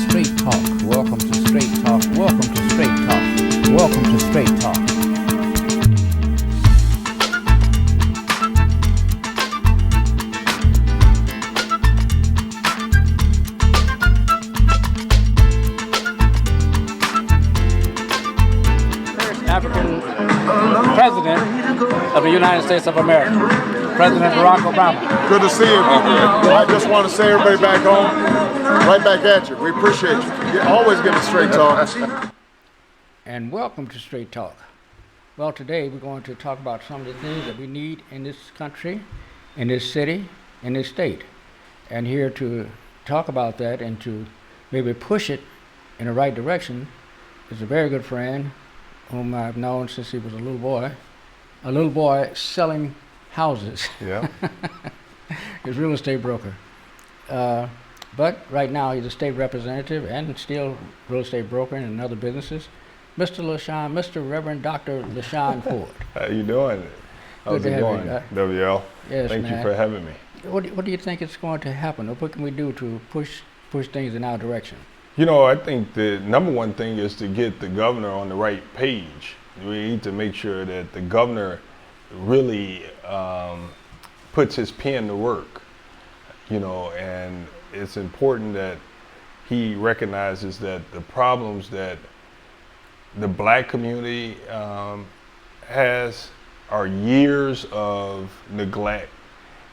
Straight Talk. Welcome to Straight Talk. Welcome to Straight Talk. Welcome to Straight Talk. First African president of the United States of America, President Barack Obama. Good to see you. I just want to say everybody back home, right back at you. We appreciate you. You always give us straight talk. And welcome to Straight Talk. Well, today we're going to talk about some of the things that we need in this country, in this city, in this state. And here to talk about that and to maybe push it in the right direction is a very good friend whom I've known since he was a little boy selling houses. Yeah. He's a real estate broker. But right now he's a state representative and still real estate broker in other businesses. Mr. Reverend Dr. LaShawn Ford. How you doing? How's Good to it have you, going, WL? Yes, Thank man. you for having me. What do you think is going to happen? What can we do to push things in our direction? You know, I think the number one thing is to get the governor on the right page. We need to make sure that the governor really puts his pen to work, you know, and it's important that he recognizes that the problems that the black community has are years of neglect,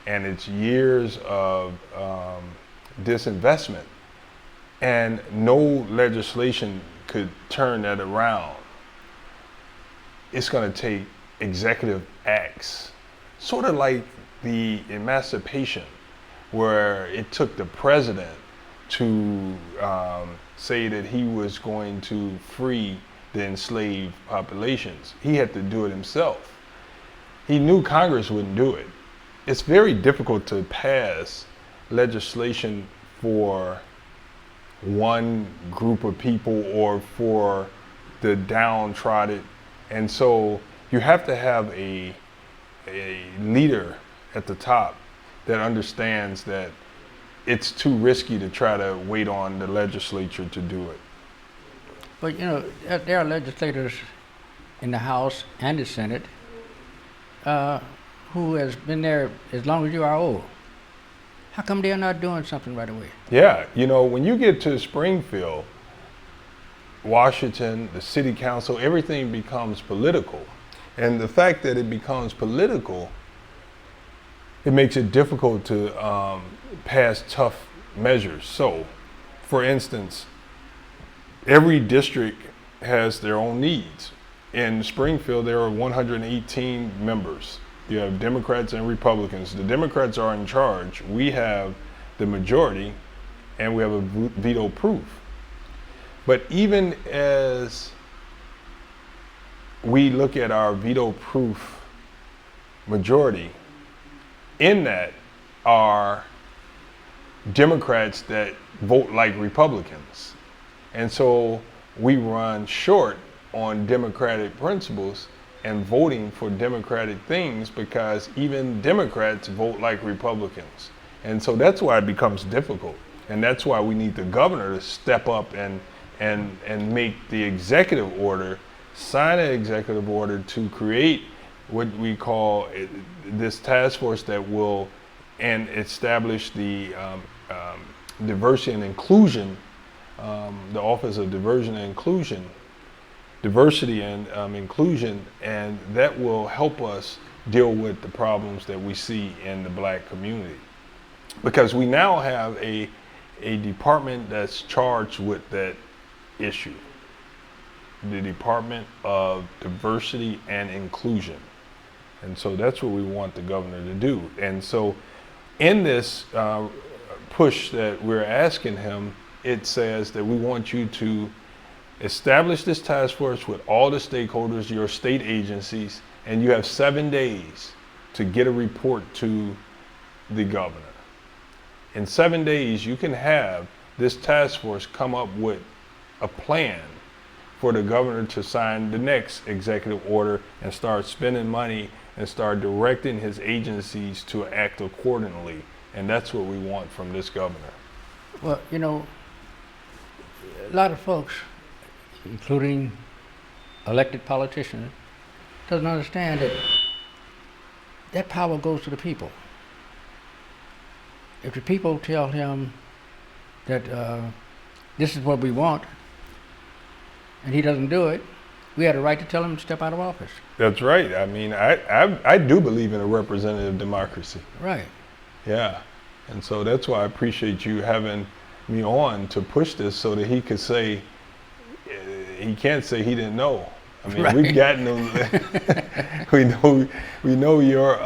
and it's years of disinvestment, and no legislation could turn that around. It's going to take executive acts, sort of like the emancipation, where it took the president to say that he was going to free the enslaved populations. He had to do it himself. He knew Congress wouldn't do it. It's very difficult to pass legislation for one group of people or for the downtrodden. And so you have to have a leader at the top that understands that it's too risky to try to wait on the legislature to do it. But you know, there are legislators in the House and the Senate who has been there as long as you are old. How come they're not doing something right away? Yeah, you know, when you get to Springfield, Washington, the city council, everything becomes political. And the fact that it becomes political, it makes it difficult to pass tough measures. So, for instance, every district has their own needs. In Springfield, there are 118 members. You have Democrats and Republicans. The Democrats are in charge. We have the majority, and we have a veto proof. But even as we look at our veto proof majority, in that are Democrats that vote like Republicans. And so we run short on democratic principles and voting for democratic things because even Democrats vote like Republicans. And so that's why it becomes difficult. And that's why we need the governor to step up and make the executive order, sign an executive order to create what we call this task force that will and establish the diversity and inclusion, the Office of Diversity and Inclusion, and that will help us deal with the problems that we see in the black community. Because we now have a department that's charged with that issue, the Department of Diversity and Inclusion. And so that's what we want the governor to do. And so in this push that we're asking him, it says that we want you to establish this task force with all the stakeholders, your state agencies, and you have 7 days to get a report to the governor. In 7 days, you can have this task force come up with a plan for the governor to sign the next executive order and start spending money and start directing his agencies to act accordingly. And that's what we want from this governor. Well, you know, a lot of folks, including elected politicians, doesn't understand that that power goes to the people. If the people tell him that this is what we want, and he doesn't do it, we had a right to tell him to step out of office. That's right. I mean, I do believe in a representative democracy. Right. Yeah. And so that's why I appreciate you having me on to push this so that he could say, he can't say he didn't know. I mean, Right. we've gotten we know your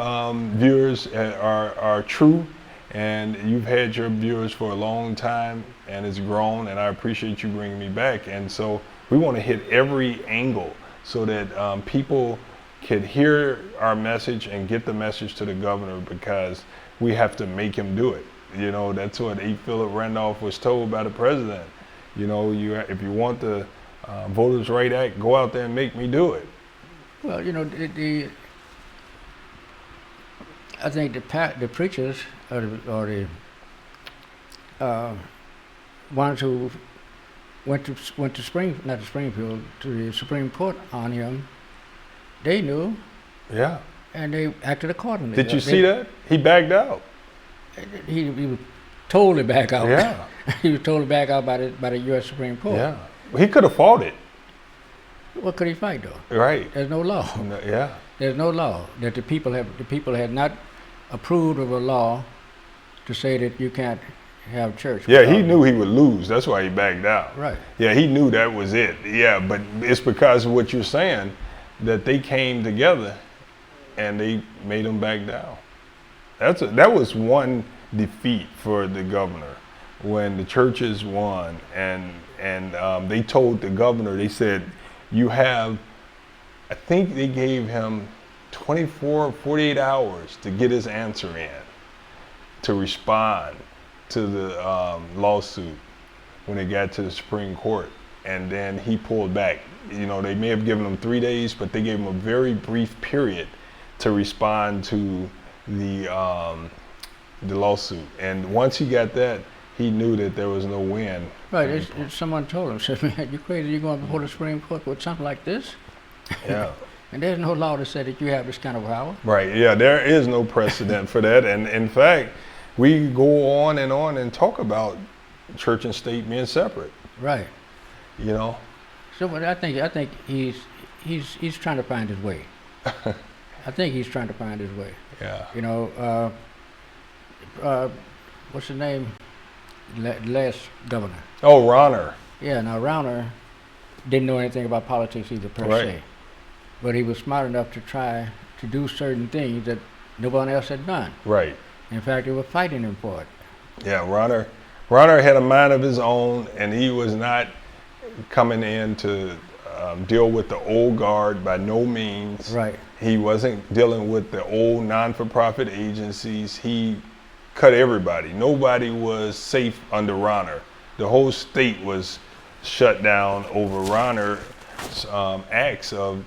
viewers are true, and you've had your viewers for a long time, and it's grown, and I appreciate you bringing me back. And so we want to hit every angle so that people can hear our message and get the message to the governor, because we have to make him do it. You know, that's what A. Philip Randolph was told by the president. You know, if you want the Voters' Right Act, go out there and make me do it. Well, you know, I think the preachers or the ones who went to not to Springfield, to the Supreme Court on him, they knew, Yeah. and they acted accordingly. Did you see that? He backed out. He was told to back out. Yeah. He was told to back out by the U.S. Supreme Court. Yeah. He could have fought it. What could he fight though? Right. There's no law. No, yeah. There's no law that the people had not approved of a law to say that you can't have church. Yeah, he knew he would lose. That's why he backed out. Right. Yeah, he knew that was it. Yeah, but it's because of what you're saying that they came together and they made him back down. That was one defeat for the governor, when the churches won and they told the governor, they said, you have, I think they gave him 24, 48 hours to get his answer in, to respond to the lawsuit when it got to the Supreme Court. And then he pulled back. You know, they may have given him 3 days, but they gave him a very brief period to respond to the lawsuit. And once he got that, he knew that there was no win. Right. Someone told him, said, "Man, you crazy? You're going before the Supreme Court with something like this?" Yeah. And there's no law that said that you have this kind of power. Right. Yeah. There is no precedent for that. And in fact, we go on and talk about church and state being separate. Right. You know. So, but I think he's trying to find his way. I think he's trying to find his way. Yeah. You know, what's his name? Last governor. Oh, Rauner. Yeah. Now Rauner didn't know anything about politics either per Right. se, but he was smart enough to try to do certain things that no one else had done. Right. In fact, they were fighting him for it. Yeah. Rauner had a mind of his own, and he was not coming in to deal with the old guard by no means. Right. He wasn't dealing with the old non-for-profit agencies. He cut everybody. Nobody was safe under Rauner. The whole state was shut down over Rauner's acts of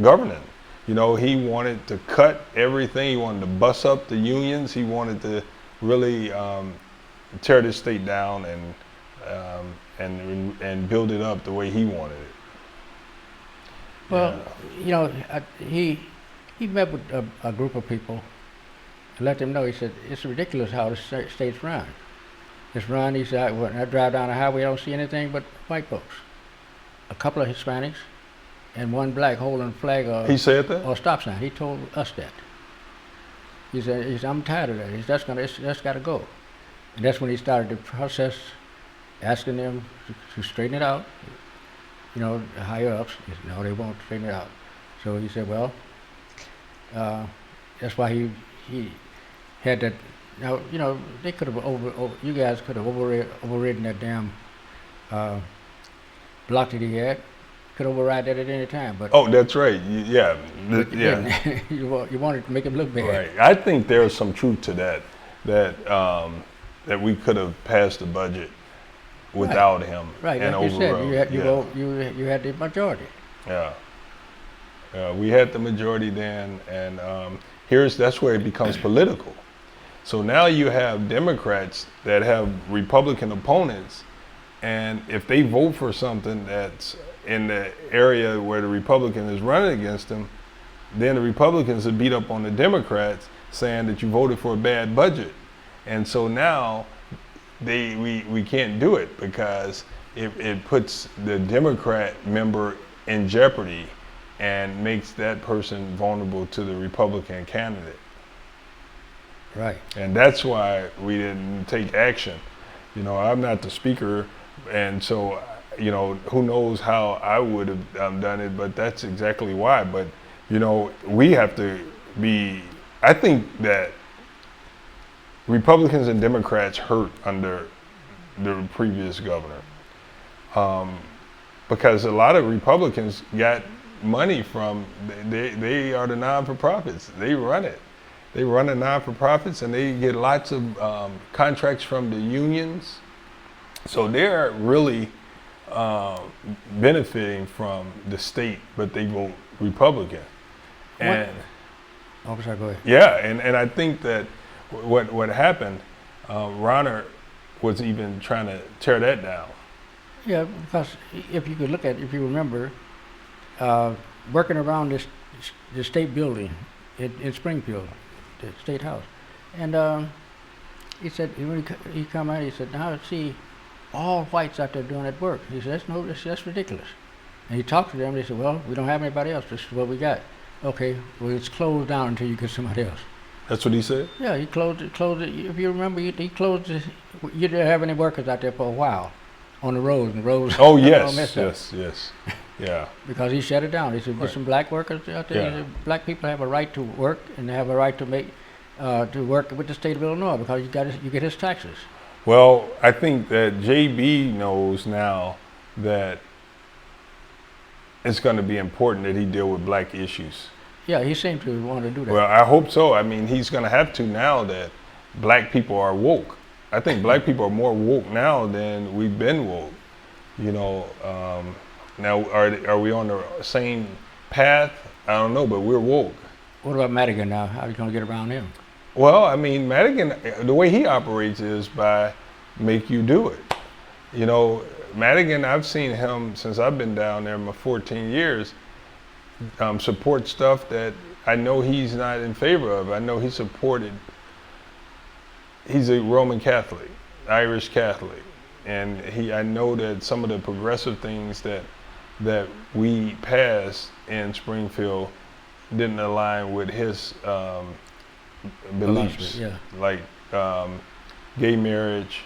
governing. You know, he wanted to cut everything. He wanted to bust up the unions. He wanted to really tear the state down and build it up the way he wanted it. Well, you know, he met with a group of people and let them know. He said, it's ridiculous how the state's run. It's run, he said, when I drive down the highway, I don't see anything but white folks. A couple of Hispanics and one black holding a flag He said that? or a stop sign. He told us that. He said, I'm tired of that. He said, that's got to go. And that's when he started the process, asking them to straighten it out. You know, the higher ups, he said, no, they won't straighten it out. So he said, well, that's why he had that. Now, you know, they could have you guys could have overridden that damn block that he had. Could override that at any time, but Oh, that's right. Yeah. but you Yeah. didn't. you wanted to make him look bad. Right. I think there's some truth to that. That we could have passed the budget without him. Right, And like you said, overrode. you had the majority. Yeah. We had the majority then, and that's where it becomes political. So now you have Democrats that have Republican opponents And if they vote for something that's in the area where the Republican is running against them, then the Republicans would beat up on the Democrats saying that you voted for a bad budget. And so now we can't do it because it puts the Democrat member in jeopardy and makes that person vulnerable to the Republican candidate. Right. And that's why we didn't take action. You know, I'm not the speaker, and so, you know, who knows how I would have done it, but that's exactly why. But, you know, we have to be, I think that Republicans and Democrats hurt under the previous governor. Because a lot of Republicans got money from, they are the non-for-profits. They run it. They run the non-for-profits and they get lots of contracts from the unions. So they're really benefiting from the state, but they vote Republican. And Oh, sorry, go ahead. yeah, and I think that what happened, Ronner was even trying to tear that down. Yeah, because if you could look at, if you remember, working around the state building in Springfield, the state house, and he said when he come out, he said, "Now see, all whites out there doing that work." He said, "That's ridiculous." And he talked to them. They said, "Well, we don't have anybody else. This is what we got." Okay, well, it's closed down until you get somebody else. That's what he said? Yeah, he closed it. If you remember, he closed it. You didn't have any workers out there for a while on the roads. And the roads. Oh, all yes, messed up. yes. Yeah. Because he shut it down. He said, "Get Right. some black workers out there. Yeah. He said, black people have a right to work, and they have a right to make to work with the state of Illinois because you get his taxes." Well, I think that JB knows now that it's going to be important that he deal with black issues. Yeah, he seemed to want to do that. Well, I hope so. I mean, he's going to have to now that black people are woke. I think black people are more woke now than we've been woke. You know, now are we on the same path? I don't know, but we're woke. What about Madigan now? How are you going to get around him? Well, I mean, Madigan, the way he operates is by make you do it. You know, Madigan, I've seen him since I've been down there for 14 years, support stuff that I know he's not in favor of. I know he supported, he's a Roman Catholic, Irish Catholic. And I know that some of the progressive things that we passed in Springfield didn't align with his beliefs, Yeah. like gay marriage,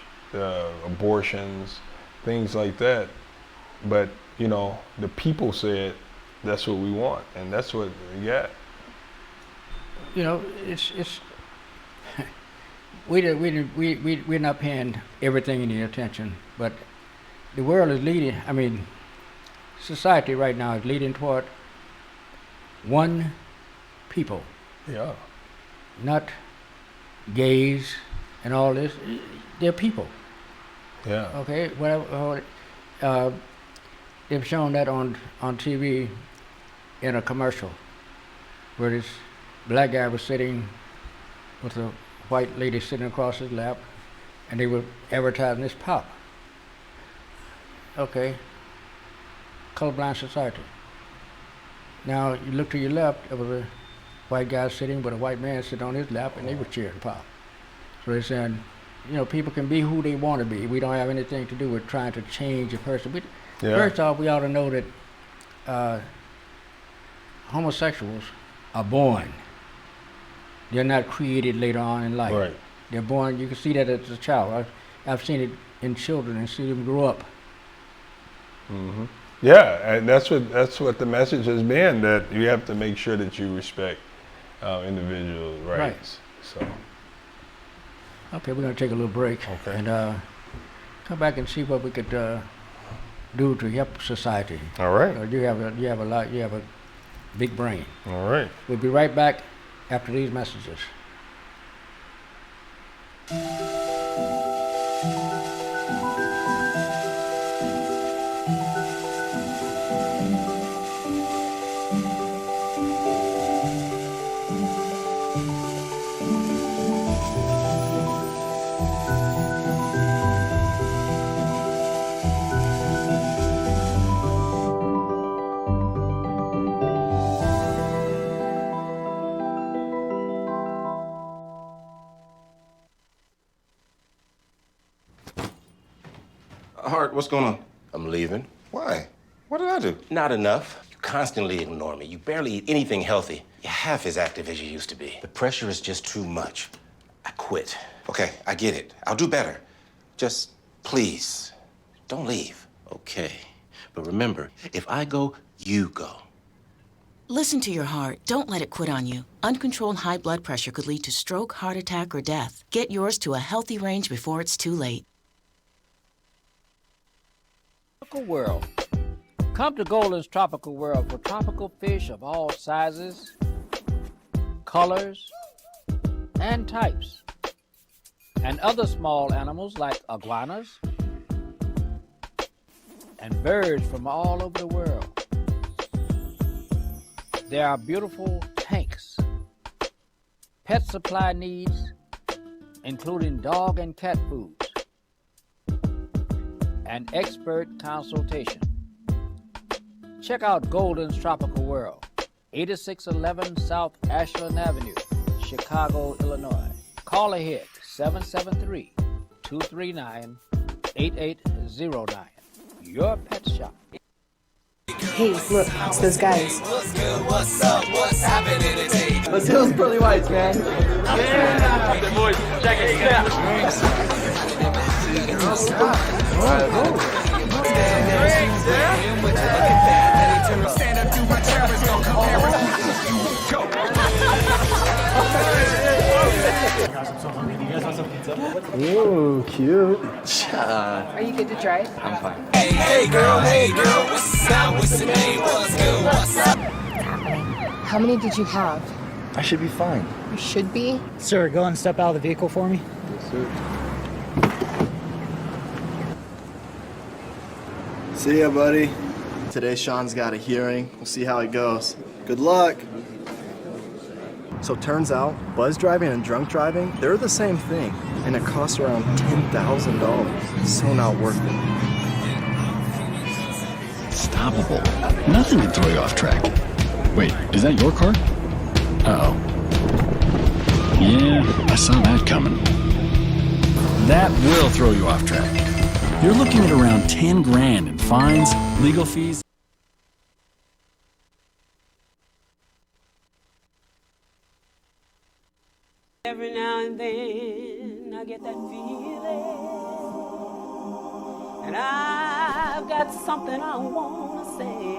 abortions, things like that. But you know, the people said that's what we want, and that's what we got. You know, it's we're not paying everything any attention, but the world is leading. I mean, society right now is leading toward one people, Yeah, not gays and all this. They're people. yeah, Okay, whatever. They've shown that on TV in a commercial where this black guy was sitting with a white lady sitting across his lap, and they were advertising this pop. Okay, colorblind society. Now you look to your left, there was a white guy sitting with a white man sitting on his lap, and they were cheering pop. So they're saying, you know, people can be who they want to be. We don't have anything to do with trying to change a person. yeah. First off, we ought to know that homosexuals are born. They're not created later on in life. Right. They're born. You can see that as a child. I've seen it in children and see them grow up. Hmm. Yeah, and that's what the message has been, that you have to make sure that you respect individual rights. So. Okay, we're going to take a little break Okay. and come back and see what we could do to help society. All right. You have a big brain. All right. We'll be right back after these messages. Hart, what's going on? I'm leaving. Why? What did I do? Not enough. You constantly ignore me. You barely eat anything healthy. You're half as active as you used to be. The pressure is just too much. I quit. Okay, I get it. I'll do better. Just Please, don't leave. Okay. But remember, if I go, you go. Listen to your heart. Don't let it quit on you. Uncontrolled high blood pressure could lead to stroke, heart attack, or death. Get yours to a healthy range before it's too late. Tropical World. Come to Golden's Tropical World for tropical fish of all sizes, colors, and types, and other small animals like iguanas and birds from all over the world. There are beautiful tanks, pet supply needs, including dog and cat foods, and expert consultation. Check out Golden's Tropical World, 8611 South Ashland Avenue, Chicago, Illinois. Call ahead, 773-239-8809. Your pet shop. Hey, look, it's those guys. What's good? What's up? What's happening today? Let's do those pearly whites, man. Yeah! The boys, check it out. Stand up, do my terrorists, don't compare it. Go. Ooh, cute. Are you good to drive? I'm fine. Hey girl, what's up? What's the name? What's good? What's up? How many did you have? I should be fine. You should be. Sir, go and step out of the vehicle for me. Yes, sir. See ya, buddy. Today, Sean's got a hearing. We'll see how it goes. Good luck. So turns out, buzz driving and drunk driving, they're the same thing, and it costs around $10,000. So not worth it. Stoppable. Nothing can throw you off track. Wait, is that your car? Uh-oh. Yeah, I saw that coming. That will throw you off track. You're looking at around 10 grand in fines, legal fees. Every now and then I get that feeling, and I've got something I want to say.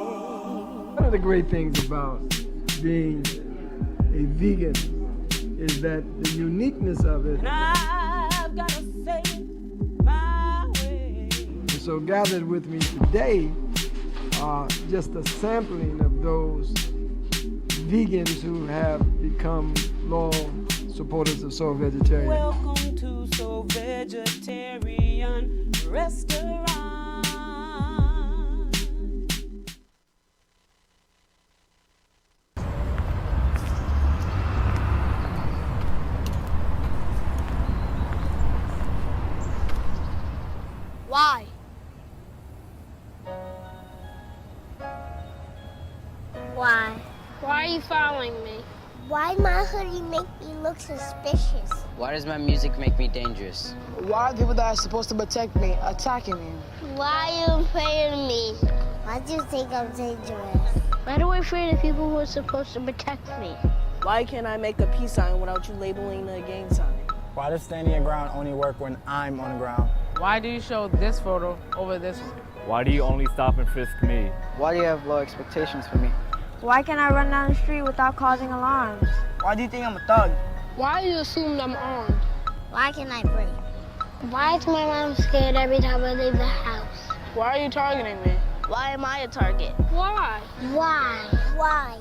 One of the great things about being a vegan is that the uniqueness of it. And I've got to say it my way. And so gathered with me today are just a sampling of those vegans who have become loyal supporters of Soul Vegetarian. Welcome to Soul Vegetarian Restaurant. Why? Why? Why are you following me? Why my hoodie make me look suspicious? Why does my music make me dangerous? Why are people that are supposed to protect me attacking me? Why are you afraid of me? Why do you think I'm dangerous? Why do I afraid of people who are supposed to protect me? Why can't I make a peace sign without you labeling a gang sign? Why does standing your ground only work when I'm on the ground? Why do you show this photo over this one? Why do you only stop and frisk me? Why do you have low expectations for me? Why can't I run down the street without causing alarms? Why do you think I'm a thug? Why do you assume I'm armed? Why can I breathe? Why is my mom scared every time I leave the house? Why are you targeting me? Why am I a target? Why? Why? Why?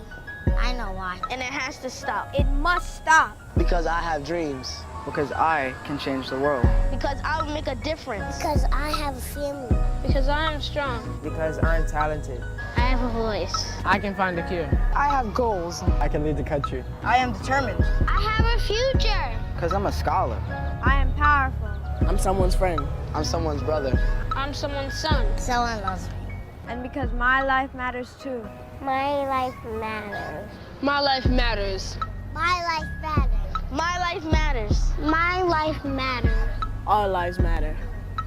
I know why. And it has to stop. It must stop. Because I have dreams. Because I can change the world. Because I'll make a difference. Because I have a family. Because I am strong. Because I'm talented. I have a voice. I can find a cure. I have goals. I can lead the country. I am determined. I have a future. Because I'm a scholar. I am powerful. I'm someone's friend. I'm someone's brother. I'm someone's son. Someone loves me. And because my life matters too. My life matters. My life matters. My life matters. My life matters. My life matters. All lives matter.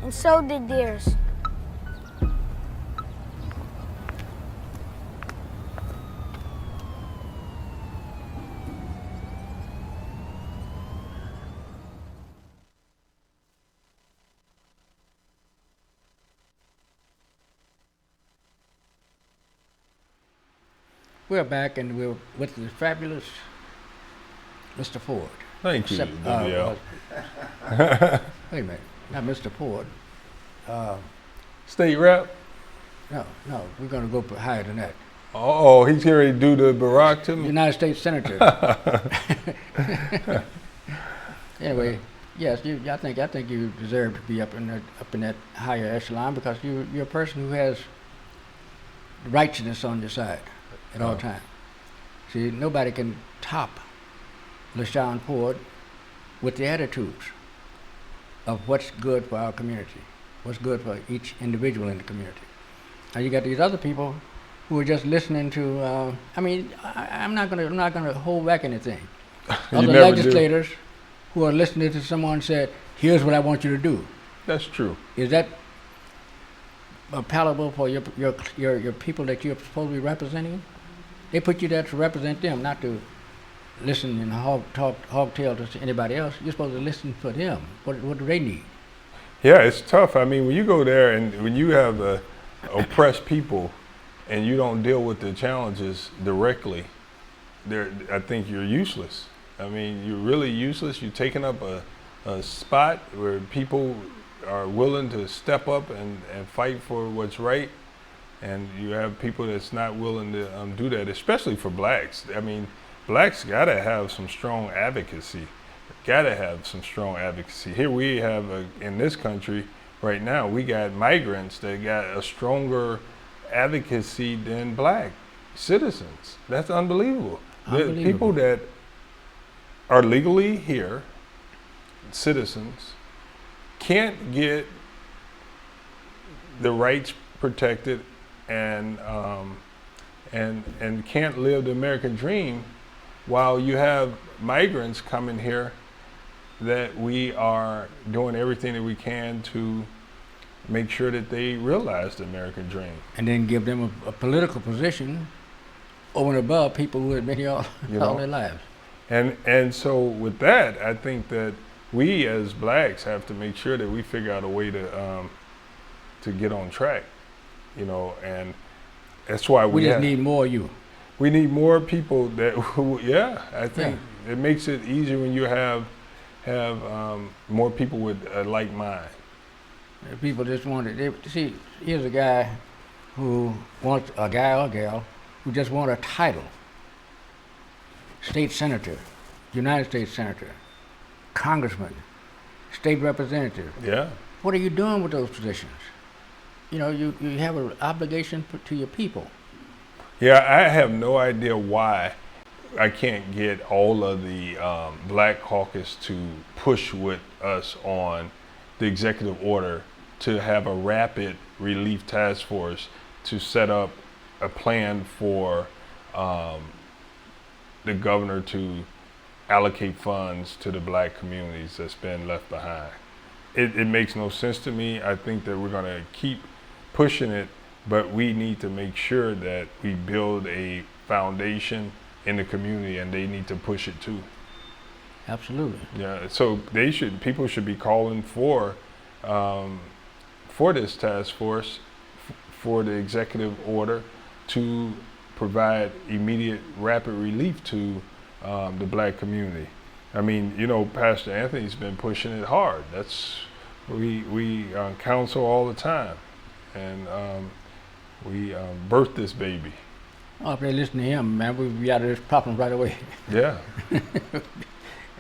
And so did theirs. We're back and we're with the fabulous Mr. Ford. Thank you, Except, WL. wait a minute, not Mr. Ford. State rep? No, we're going to go higher than that. Oh, he's here to do the Barack to me? United States Senator. Anyway, yes, I think you deserve to be up in that higher echelon because you're a person who has righteousness on your side at all times. See, nobody can top LaShawn Ford with the attitudes of what's good for our community, what's good for each individual in the community. Now you got these other people who are just listening to. I'm not gonna hold back anything. Other legislators who are listening to someone said, "Here's what I want you to do." That's true. Is that palatable for your people that you're supposed to be representing? They put you there to represent them, not to listen and hogtail to anybody else. You're supposed to listen for them. What do they need? Yeah, it's tough. I mean, when you go there and when you have oppressed people and you don't deal with the challenges directly, I think you're useless. I mean, you're really useless. You're taking up a spot where people are willing to step up and fight for what's right. And you have people that's not willing to do that, especially for blacks. I mean, blacks gotta have some strong advocacy. Gotta have some strong advocacy. Here we have, in this country right now, we got migrants that got a stronger advocacy than black citizens. That's unbelievable. The people that are legally here, citizens, can't get the rights protected and can't live the American dream, while you have migrants coming here that we are doing everything that we can to make sure that they realize the American dream. And then give them a political position over and above people who have been here all their lives. And so with that, I think that we as blacks have to make sure that we figure out a way to get on track, and that's why we just need more of you. We need more people I think it makes it easier when you have more people with a like mind. People just see, here's a guy who wants, a guy or gal, who just want a title. State senator, United States senator, congressman, state representative. Yeah. What are you doing with those positions? You have an obligation to your people. Yeah, I have no idea why I can't get all of the Black Caucus to push with us on the executive order to have a rapid relief task force to set up a plan for the governor to allocate funds to the black communities that's been left behind. It makes no sense to me. I think that we're gonna keep pushing it, but we need to make sure that we build a foundation in the community, and they need to push it too. Absolutely. Yeah, so people should be calling for this task force, for the executive order to provide immediate, rapid relief to the black community. I mean, Pastor Anthony's been pushing it hard. We counsel all the time, and we birthed this baby. Oh, if they listen to him, man, we'd be out of this problem right away. Yeah.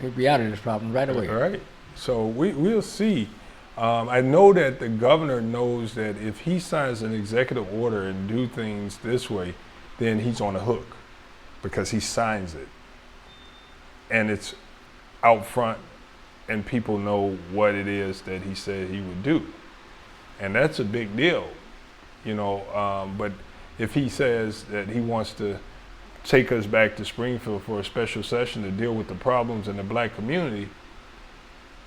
We'd be out of this problem right away. All right. So we'll see. I know that the governor knows that if he signs an executive order and do things this way, then he's on the hook because he signs it. And it's out front and people know what it is that he said he would do. And that's a big deal, but if he says that he wants to take us back to Springfield for a special session to deal with the problems in the black community,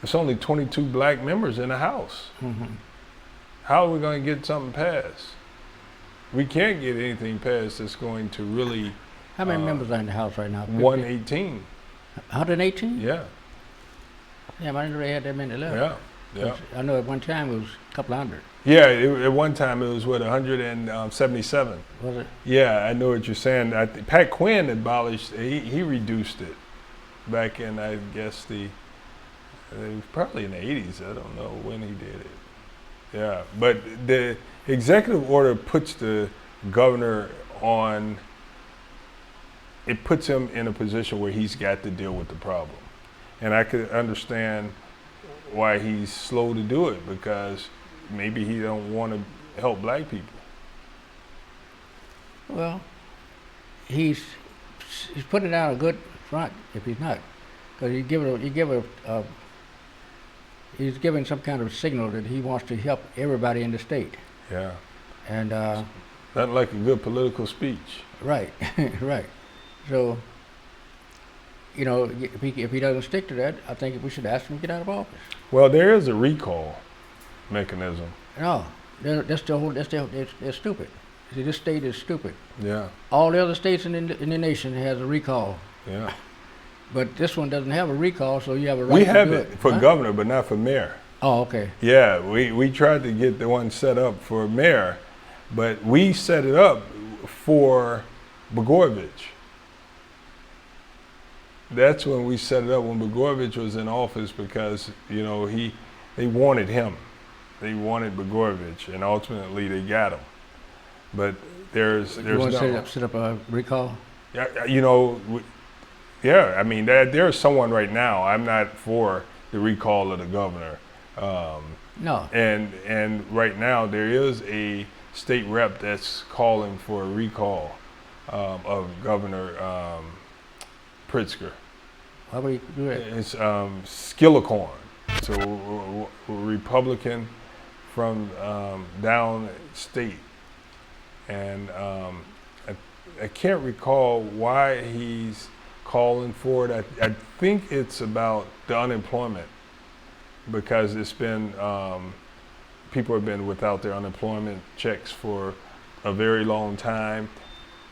there's only 22 black members in the House. Mm-hmm. How are we going to get something passed? We can't get anything passed that's going to really... How many members are in the House right now? 118. 118? Yeah. Yeah, I didn't know they had that many left. Yeah. Yeah. I know at one time it was a couple hundred. Yeah, at one time it was, what, 177? Was it? Yeah, I know what you're saying. Pat Quinn abolished, he reduced it back in, I guess, it was probably in the 80s. I don't know when he did it. Yeah, but the executive order puts the governor on, it puts him in a position where he's got to deal with the problem. And I could understand why he's slow to do it, because maybe he don't want to help black people. Well, he's putting out a good front if he's not, because he's giving some kind of signal that he wants to help everybody in the state. Yeah. And not like a good political speech. Right, right. So, you know, if he doesn't stick to that, I think we should ask him to get out of office. Well, there is a recall mechanism. No, they're stupid. See, this state is stupid. Yeah. All the other states in the nation has a recall. Yeah. But this one doesn't have a recall, so you have a right We to have do it for governor, but not for mayor. Oh, okay. Yeah, we tried to get the one set up for mayor, but we set it up for Blagojevich. That's when we set it up, when Blagojevich was in office, because, you know, they wanted him. They wanted Blagojevich, and ultimately they got him. But there's you want to set up a recall? Yeah, you know, yeah. I mean, there's someone right now. I'm not for the recall of the governor. No. And right now there is a state rep that's calling for a recall of Governor Pritzker. Why would he do that? It's Skillicorn. So a Republican from downstate. And I can't recall why he's calling for it. I think it's about the unemployment, because it's been, people have been without their unemployment checks for a very long time,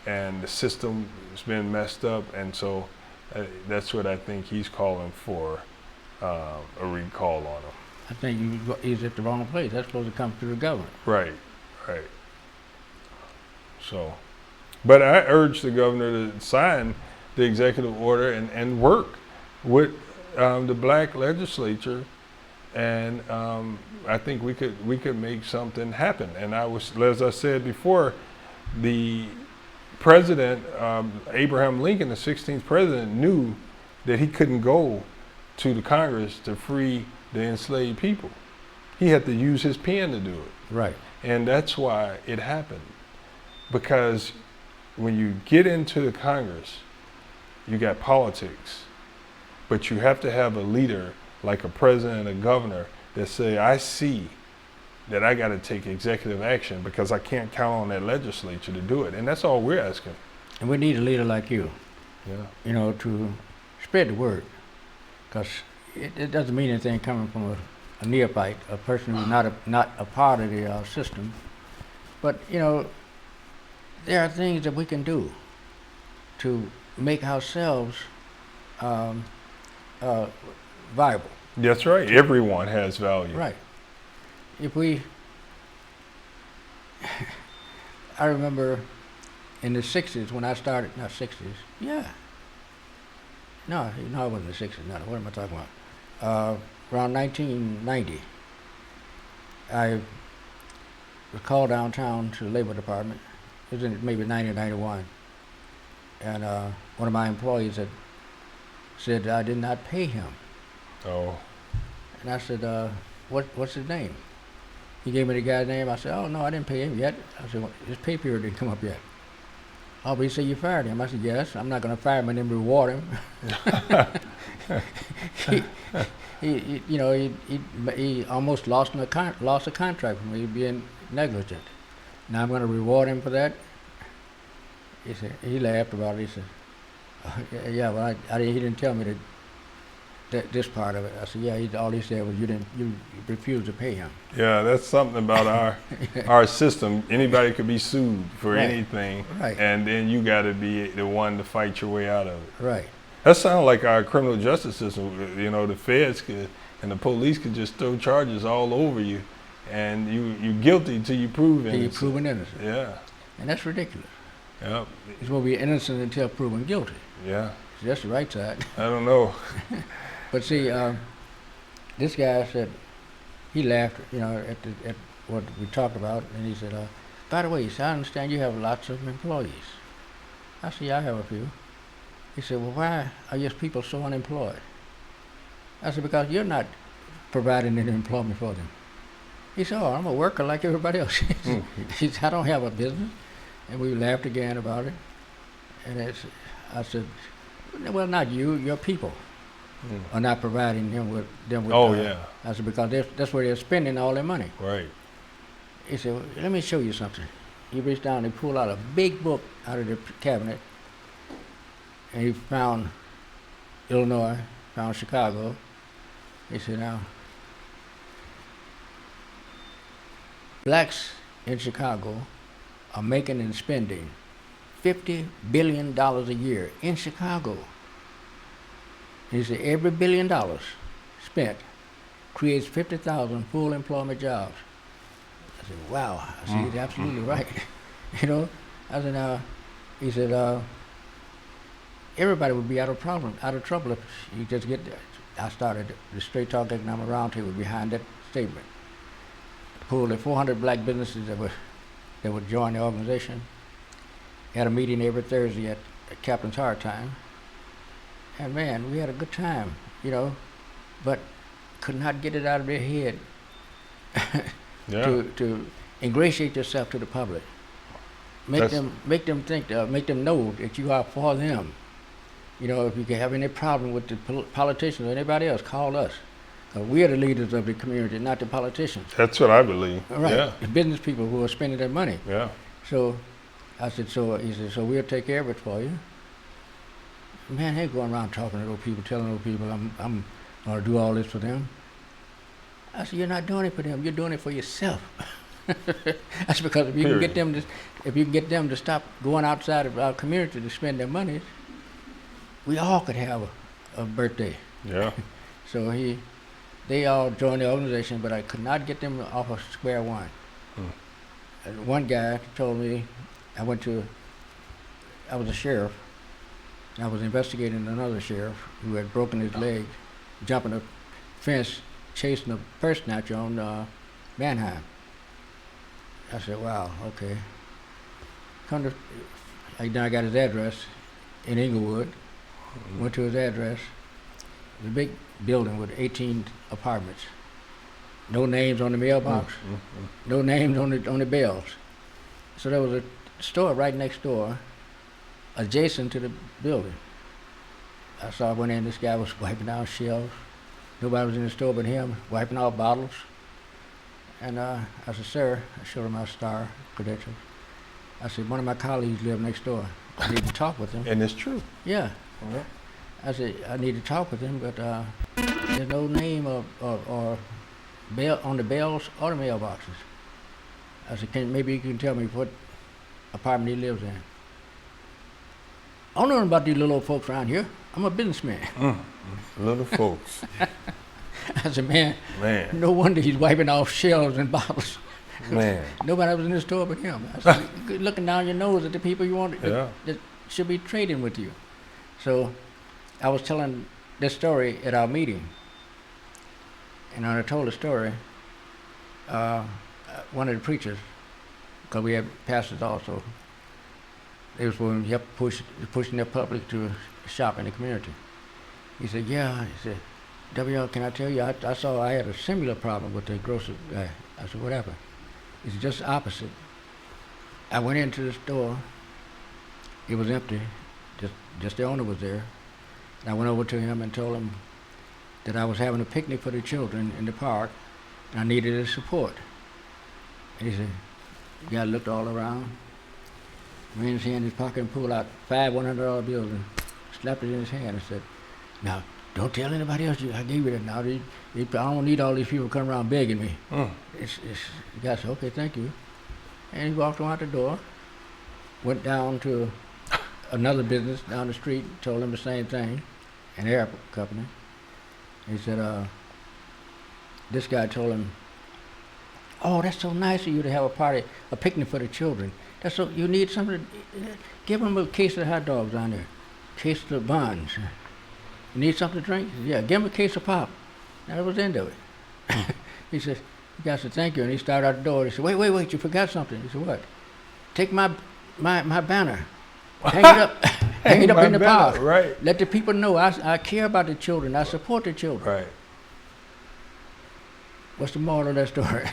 and the system has been messed up, and so that's what I think he's calling for, a recall on him. I think he's at the wrong place. That's supposed to come through the government. Right, right. So, but I urge the governor to sign the executive order and work with the black legislature, and I think we could make something happen. And as I said before, the president, Abraham Lincoln, the 16th president, knew that he couldn't go to the Congress to free the enslaved people. He had to use his pen to do it. Right. And that's why it happened. Because when you get into the Congress, you got politics, but you have to have a leader like a president and a governor that say, I see that I got to take executive action because I can't count on that legislature to do it. And that's all we're asking. And we need a leader like you, yeah, you know, to spread the word, because it doesn't mean anything coming from a neophyte, a person who's not a part of the system. But, you know, there are things that we can do to make ourselves viable. That's right. Everyone has value. Right. If we, I remember in the 60s when I started, not 60s, yeah. No, it wasn't the 60s, no, what am I talking about? Around 1990, I was called downtown to the Labor Department. It was in maybe 90 or 91. And one of my employees had said I did not pay him. Oh. And I said, what's his name? He gave me the guy's name. I said, oh, no, I didn't pay him yet. I said, well, his pay period didn't come up yet. Oh, but he said you fired him. I said, yes, I'm not going to fire him and then reward him. he almost lost a contract for me being negligent. Now I'm going to reward him for that? He said, he laughed about it. He said, yeah, well, he didn't tell me that this part of it. I said, yeah, all he said was you refused to pay him. Yeah, that's something about our system. Anybody could be sued for Right. anything, Right. and then you got to be the one to fight your way out of it. Right. That sounds like our criminal justice system. You know, the feds and the police could just throw charges all over you, and you're guilty till you prove Till innocent. you're proven innocent. Yeah. And that's ridiculous. Yep. You're supposed to be innocent until proven guilty. Yeah. So that's the right side. I don't know. But see, this guy said, he laughed, you know, at what we talked about, and he said, by the way, he said, I understand you have lots of employees. I said, yeah, I have a few. He said, well, why are your people so unemployed? I said, because you're not providing any employment for them. He said, oh, I'm a worker like everybody else. He said, I don't have a business. And we laughed again about it. And I said, well, not you, your people are not providing them with. Oh, yeah. I said, because that's where they're spending all their money. Right. He said, well, let me show you something. He reached down and pulled out a big book out of the cabinet, and he found Illinois, found Chicago. He said, now, blacks in Chicago are making and spending $50 billion a year in Chicago. He said, every $1 billion spent creates 50,000 full employment jobs. I said, wow. I said, he's absolutely right. You know? I said, he said, everybody would be out of trouble if you just get there. I started the Straight Talk Economic Roundtable behind that statement. Pulled the 400 black businesses that would join the organization. Had a meeting every Thursday at Captain's Hard Time. And man, we had a good time, you know, but could not get it out of their head to ingratiate yourself to the public. Make them think, make them know that you are for them. You know, if you can have any problem with the politicians or anybody else, call us. We are the leaders of the community, not the politicians. That's what I believe. Right. Yeah. The business people who are spending their money. Yeah. So I said, he said, so we'll take care of it for you. Man, I ain't going around talking to those people, telling those people I'm going to do all this for them. I said, you're not doing it for them, you're doing it for yourself. That's because if you can get them to stop going outside of our community to spend their money, we all could have a birthday. Yeah. So they all joined the organization, but I could not get them off of square one. And one guy told me, I was a sheriff, and I was investigating another sheriff who had broken his leg, jumping a fence, chasing a purse snatcher on Manheim. I said, wow, okay. I got his address in Inglewood, went to his address. It was a big building with 18 apartments. No names on the mailbox, no names on the bells. So there was a store right next door, adjacent to the building. I went in, this guy was wiping down shelves. Nobody was in the store but him, wiping out bottles. And I said, sir, I showed him my star credentials. I said, one of my colleagues live next door. I need to talk with him. And it's true. Yeah. I said, I need to talk with him, but there's no name or bell on the bells or the mailboxes. I said, maybe you can tell me what apartment he lives in. I don't know nothing about these little old folks around here. I'm a businessman. Little folks. I said, man, no wonder he's wiping off shelves and bottles. Man. Nobody was in the store but him. I said, you're looking down your nose at the people you want that should be trading with you. So I was telling this story at our meeting. And when I told the story, one of the preachers, because we have pastors also, they was when he helped pushing the public to shop in the community. He said, yeah, he said, W.L., can I tell you, I had a similar problem with the grocery guy. I said, what happened? He said, just the opposite. I went into the store, it was empty, just the owner was there. And I went over to him and told him that I was having a picnic for the children in the park, and I needed his support. And he said, the guy looked all around, went in his hand in his pocket and pulled out 5 $100 bills and slapped it in his hand and said, now, don't tell anybody else I gave you that now. I don't need all these people coming around begging me. The guy said, okay, thank you. And he walked on out the door, went down to another business down the street, told him the same thing, an air company. He said, this guy told him, "Oh, that's so nice of you to have a party, a picnic for the children. That's so, you need something, give them a case of hot dogs down there, case of buns. You need something to drink? Yeah, give him a case of pop." That was the end of it. He said, "You guys said thank you," and he started out the door. He said, wait, you forgot something." He said, "What?" "Take my banner, hang it up, hang it up in the park. Right. Let the people know I care about the children, I support the children." Right. What's the moral of that story?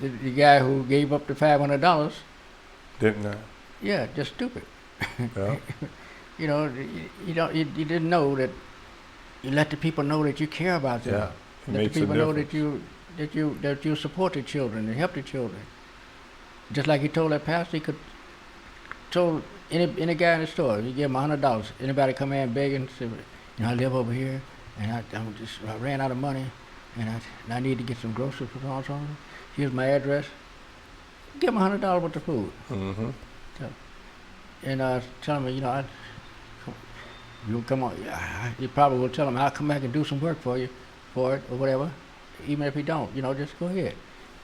the guy who gave up the $500, Didn't I? yeah, just stupid. Yeah. You know, you didn't know that. You let the people know that you care about them. Yeah, it Let makes the a people know difference. that you support the children and help the children. Just like he told that pastor, he could told any guy in the store, you give him $100. Anybody come in begging, say, "I live over here, and I ran out of money, and I need to get some groceries for something. Here's my address." Give him $100 worth of food. Mm-hmm. And tell him, you'll come on. You probably will tell him, "I'll come back and do some work for you, for it or whatever." Even if he don't, just go ahead.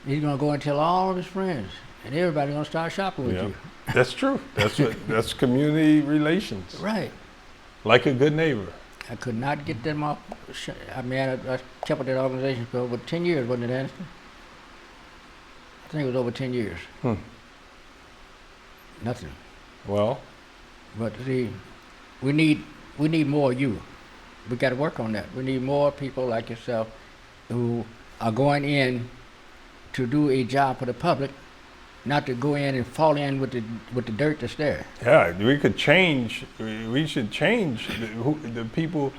He's gonna go and tell all of his friends, and everybody's gonna start shopping with you. That's true. That's community relations. Right. Like a good neighbor. I could not get them off. I kept with that organization for over 10 years, wasn't it, Anderson? I think it was over 10 years. Nothing. Well. But see, we need more of you. We got to work on that. We need more people like yourself who are going in to do a job for the public, not to go in and fall in with the dirt that's there. Yeah, we could change. We should change the people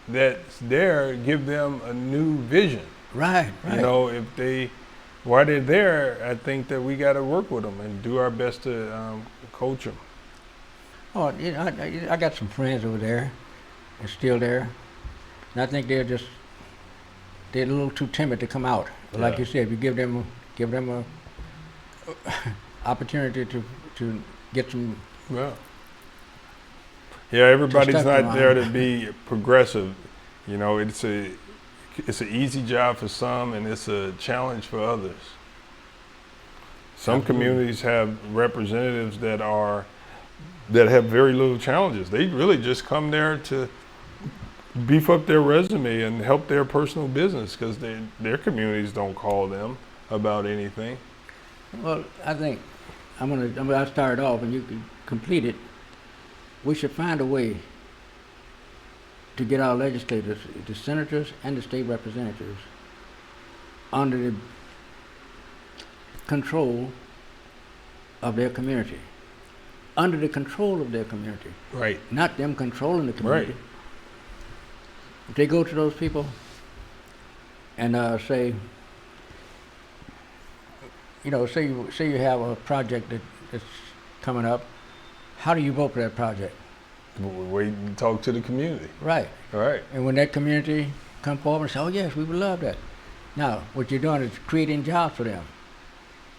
that's there. Give them a new vision. Right. While they're there, I think that we got to work with them and do our best to coach them. Oh, I got some friends over there. They're still there, and I think they're a little too timid to come out. But like you said, if you give them a opportunity to get some. Yeah, everybody's not there to be progressive. It's an easy job for some, and it's a challenge for others. Some communities have representatives that have very little challenges. They really just come there to beef up their resume and help their personal business because their communities don't call them about anything. Well, I think I'm gonna start off, and you can complete it. We should find a way to get our legislators, the senators and the state representatives, under the control of their community. Under the control of their community. Right. Not them controlling the community. Right. If they go to those people and say, say you have a project that's coming up, how do you vote for that project? Wait and talk to the community. Right. All right. And when that community come forward and say, "Oh yes, we would love that." Now, what you're doing is creating jobs for them.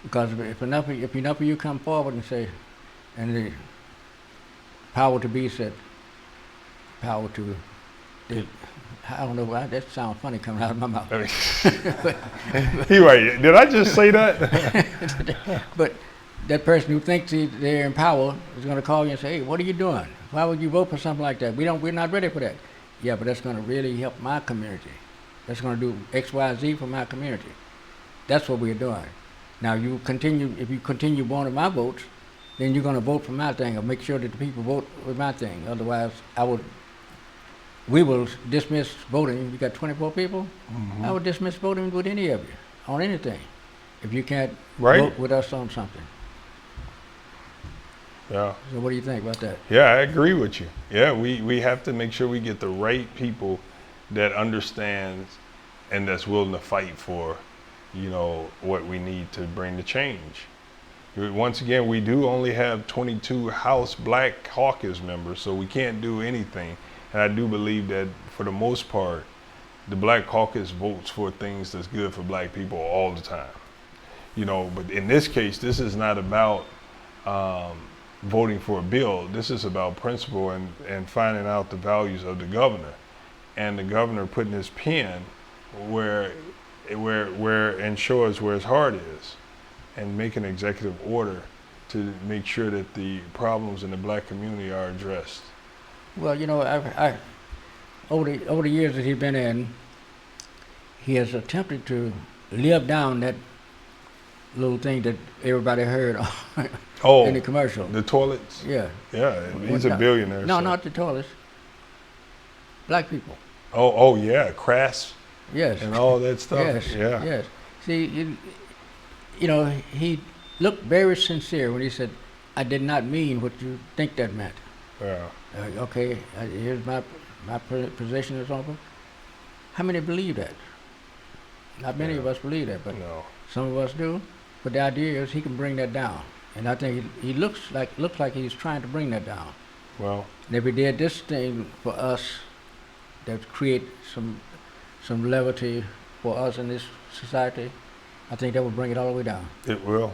Because if enough of you come forward and say, and the power to be said, power to, I don't know why that sounds funny coming out of my mouth. You're right. Did I just say that? But that person who thinks they're in power is going to call you and say, "Hey, what are you doing? Why would you vote for something like that? We're not ready for that." Yeah, but that's going to really help my community. That's going to do X, Y, Z for my community. That's what we're doing. Now, if you continue wanting my votes, then you're going to vote for my thing, or make sure that the people vote with my thing. Otherwise, we will dismiss voting. You got 24 people? Mm-hmm. I would dismiss voting with any of you on anything if you can't Right. vote with us on something. Yeah. So what do you think about that? Yeah, I agree with you. Yeah, we have to make sure we get the right people that understands and that's willing to fight for, what we need to bring the change. Once again, we do only have 22 House Black Caucus members, so we can't do anything. And I do believe that for the most part, the Black Caucus votes for things that's good for black people all the time. But in this case, this is not about voting for a bill. This is about principle and finding out the values of the governor. And the governor putting his pen where ensures where his heart is, and make an executive order to make sure that the problems in the black community are addressed. Well, you know, over the years that he's been in, he has attempted to live down that little thing that everybody heard in the commercial. The toilets? Yeah. Yeah, he's a billionaire. No, so. not the toilets. Black people. Oh yeah, crass. Yes. And all that stuff. Yes. Yeah. Yes. See, you know, he looked very sincere when he said, "I did not mean what you think that meant." Yeah. Okay, here's my position or something. How many believe that? Not many of us believe that, but some of us do. But the idea is he can bring that down, and I think he looks like he's trying to bring that down. Well, and if he did this thing for us, that create some levity for us in this society, I think that will bring it all the way down. It will.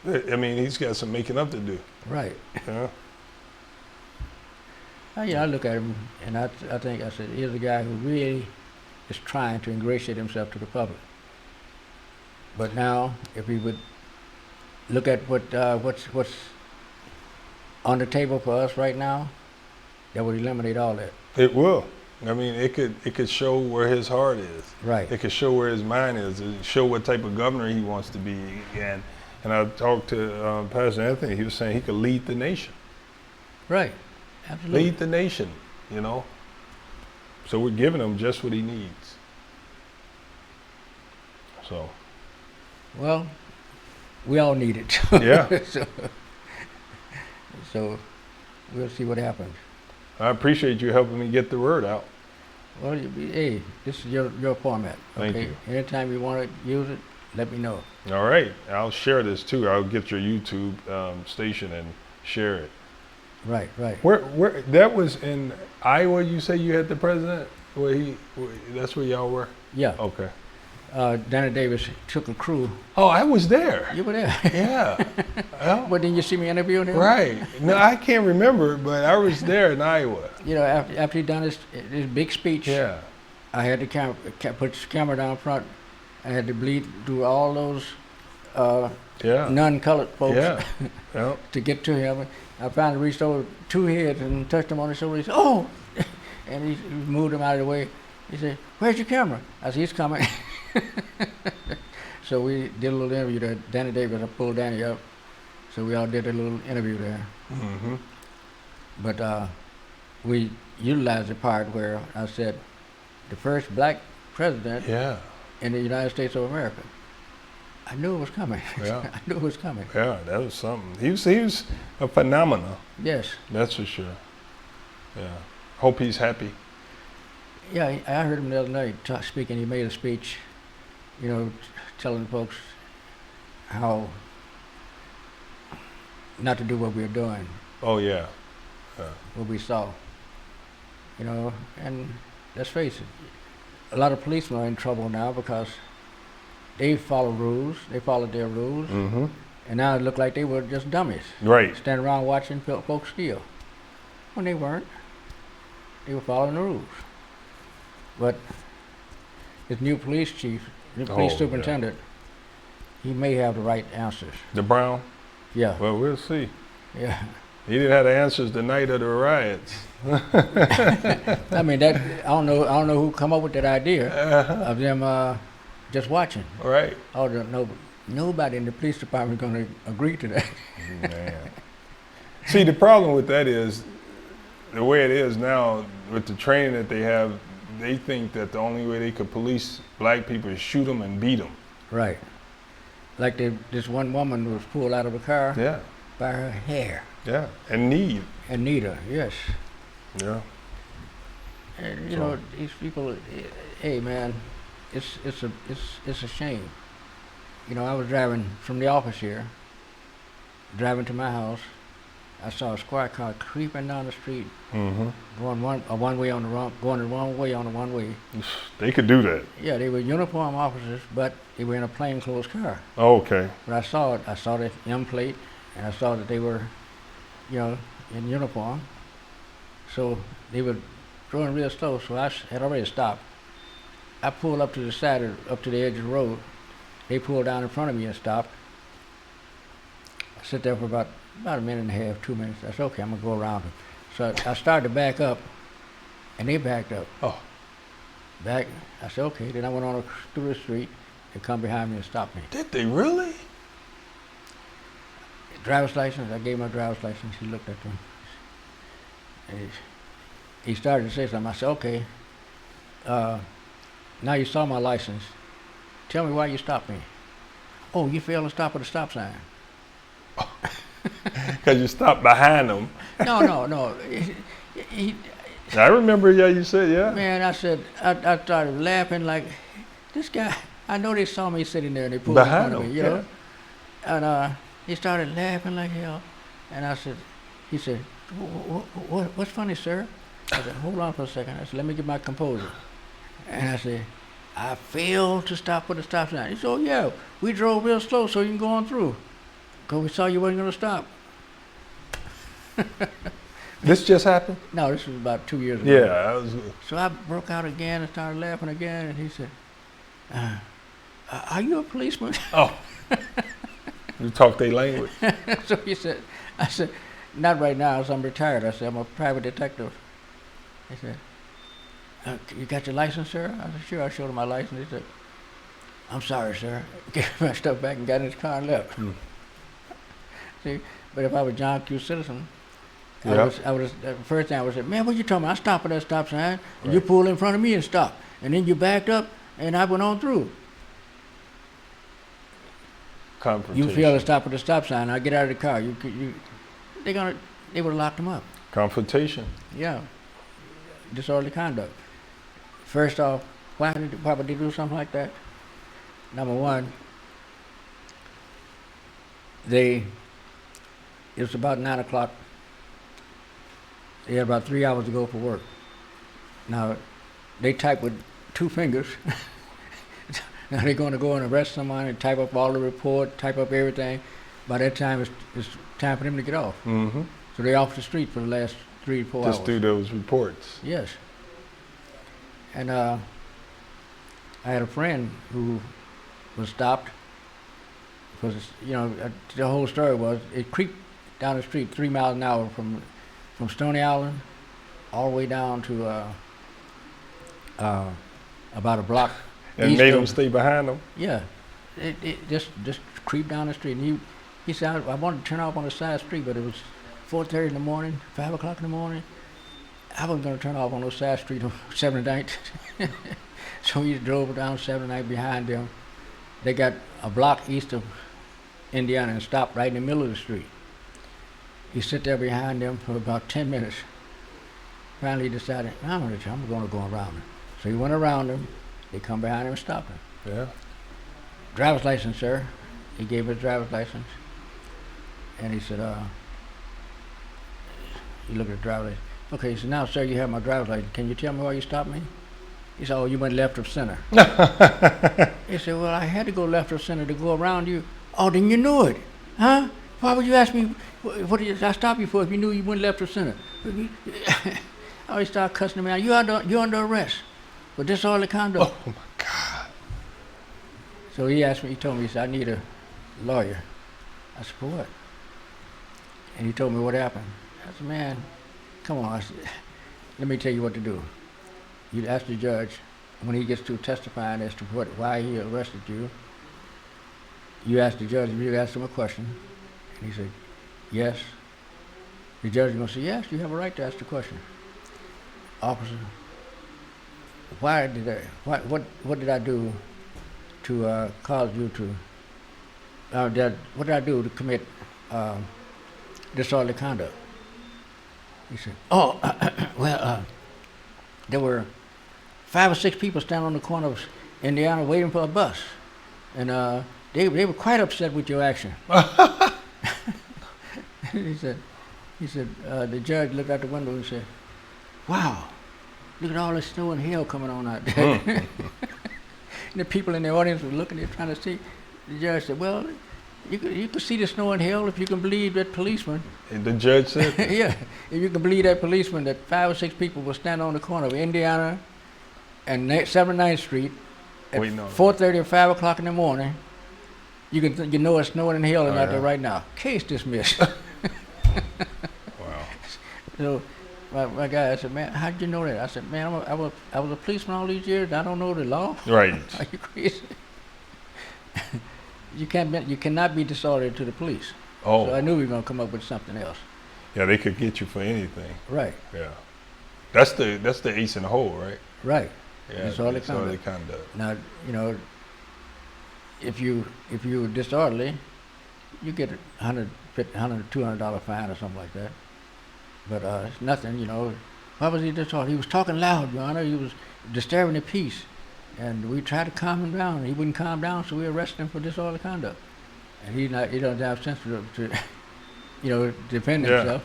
I mean, he's got some making up to do. Right. Yeah. I look at him and I think, I said, here's a guy who really is trying to ingratiate himself to the public. But now, if he would look at what's on the table for us right now, that would eliminate all that. It will. I mean, it could show where his heart is. Right. It could show where his mind is. It show what type of governor he wants to be. And I talked to Pastor Anthony. He was saying he could lead the nation. Right. Absolutely. Lead the nation, you know. So we're giving him just what he needs. So. Well, we all need it. Yeah. So we'll see what happens. I appreciate you helping me get the word out. Well, hey, this is your format. Thank okay? you. Anytime you want to use it, let me know. All right. I'll share this too. I'll get your YouTube station and share it. Right, right. Where that was in Iowa, you say you had the president? That's where y'all were? Yeah. Okay. Danny Davis took a crew. Oh, I was there. You were there? Yeah. Well, but didn't you see me interviewing him? Right. No, I can't remember, but I was there in Iowa. You know, after he done his big speech, yeah, I had to put the camera down front. I had to bleed through all those non-colored folks to get to him. I finally reached over 2 heads and touched him on the shoulder. He said, "Oh!" And he moved him out of the way. He said, "Where's your camera?" I said, "He's coming." So we did a little interview there. Danny Davis, I pulled Danny up. So we all did a little interview there. Mm-hmm. But we utilized the part where I said, the first black president in the United States of America. I knew it was coming. Yeah. I knew it was coming. Yeah, that was something. He was a phenomenon. Yes. That's for sure. Yeah. Hope he's happy. Yeah, I heard him the other night speaking. He made a speech, you know, telling folks how not to do what we were doing. Oh, yeah. What we saw. You know, and let's face it, a lot of policemen are in trouble now because they follow rules, they followed their rules, mm-hmm. and now it looked like they were just dummies. Right. Standing around watching folks steal. When they weren't. They were following the rules. But his new police chief, new police superintendent, he may have the right answers. The Brown? Yeah. Well, we'll see. Yeah. He didn't have the answers the night of the riots. I mean, that I don't know who come up with that idea of them just watching. Right. Oh, nobody in the police department is going to agree to that. Man. See, the problem with that is the way it is now with the training that they have. They think that the only way they could police black people is shoot them and beat them. Right. Like this one woman was pulled out of a car. Yeah. By her hair. Yeah, and need. Anita, yes. Yeah. And you know, these people, hey man, it's a shame. You know, I was driving from the office here, driving to my house. I saw a squad car creeping down the street, mm-hmm. going one way on the wrong, going the wrong way on the one way. They could do that. Yeah, they were uniformed officers, but they were in a plainclothes car. Oh, okay. But I saw it. I saw the M plate, and I saw that they were, you know, in uniform. So they were going real slow. So I had already stopped, I pulled up to the side, up to the edge of the road. They pulled down in front of me and stopped. I sit there for about a minute and a half, 2 minutes. I said, okay, I'm gonna go around them. So I started to back up, and they backed up. Oh. Back. I said, okay. Then I went on through the street. They come behind me and stopped me. Did they really? Driver's license. I gave him my driver's license. He looked at them. And he started to say something. I said, okay. Now you saw my license. Tell me why you stopped me. Oh, you failed to stop at a stop sign. Because you stopped behind them. No. I remember, yeah, you said, yeah. Man, I said, I started laughing like, this guy, I know they saw me sitting there and they pulled in front of me, you know? And he started laughing like hell. And I said, he said, what's funny, sir? I said, hold on for a second. I said, let me get my composure. And I said, I failed to stop at the stop sign. He said, oh yeah, we drove real slow so you can go on through. Because we saw you wasn't going to stop. This just happened? No, this was about 2 years ago. Yeah. That was... So I broke out again and started laughing again, and he said, are you a policeman? Oh. You talk their language. So he said, I said, not right now, so I'm retired. I said, I'm a private detective. He said, you got your license, sir? I said, sure. I showed him my license. He said, I'm sorry, sir. Gave my stuff back and got in his car and left. See, but if I was John Q. Citizen, I would first thing I would say, man, what you talking about? I stopped at that stop sign, and you pulled in front of me and stopped. And then you backed up, and I went on through. Confrontation. You failed to stop at the stop sign. I get out of the car. They would have locked him up. Confrontation. Yeah. Disorderly conduct. First off, why would they do something like that? Number one, it was about 9 o'clock. They had about 3 hours to go for work. Now, they type with 2 fingers. Now they're going to go and arrest someone and type up all the report, type up everything. By that time, it's time for them to get off. Mm-hmm. So they're off the street for the last 3 to 4 hours. Just do those reports. Yes. And I had a friend who was stopped because, you know, the whole story was it creeped down the street 3 miles an hour from Stony Island all the way down to about a block. And made them stay behind them? Yeah. It just creeped down the street. And he said, I wanted to turn off on the side street, but it was 4:30 in the morning, 5 o'clock in the morning. I wasn't going to turn off on those side streets on 7th night. So he drove down 7th night behind them. They got a block east of Indiana and stopped right in the middle of the street. He sit there behind them for about 10 minutes. Finally he decided, I'm going to go around him. So he went around him. They come behind him and stopped him. Yeah. Driver's license, sir. He gave his driver's license. And he said, he looked at the driver's license. Okay, he said, now, sir, you have my driver's license. Can you tell me why you stopped me? He said, oh, you went left of center. He said, well, I had to go left of center to go around you. Oh, then you knew it, huh? Why would you ask me, what did I stop you for if you knew you went left of center? Oh, he started cussing me out. You're under arrest for disorderly conduct. Oh, my God. So he told me, he said, I need a lawyer. I said, for what? And he told me what happened. I said, man, come on. I said, let me tell you what to do. You ask the judge, when he gets to testifying as to why he arrested you, you ask the judge, you ask him a question, and he said, yes. The judge is going to say, yes, you have a right to ask the question. Officer, what did I do to cause you to, what did I do to commit disorderly conduct? He said, oh, well, there were 5 or 6 people standing on the corner of Indiana waiting for a bus. And they were quite upset with your action. He said, the judge looked out the window and said, wow, look at all this snow and hail coming on out there. And the people in the audience were looking, they're trying to see. The judge said, well, you can see the snow and hail if you can believe that policeman. And the judge said? Yeah, if you can believe that policeman, that 5 or 6 people will stand on the corner of Indiana and 79th Street at Waiting on 4:30 or 5 o'clock in the morning. You know it's snowing and hailing Oh, out there yeah. right now. Case dismissed. Wow. So my guy, I said, man, how'd you know that? I said, man, I was a policeman all these years. I don't know the law. Right. Are you crazy? You cannot be disorderly to the police. Oh. So I knew we were gonna come up with something else. Yeah, they could get you for anything. Right. Yeah. That's the ace in the hole, right? Right. Yeah. Disorderly disorderly conduct. conduct. Now, you know, if you were disorderly, you get a $100, $200 fine or something like that. But it's nothing, you know. Why was he disorderly? He was talking loud, Your Honor. He was disturbing the peace. And we tried to calm him down. He wouldn't calm down, so we arrested him for disorderly conduct. And he doesn't have sense to you know, defend Yeah. himself.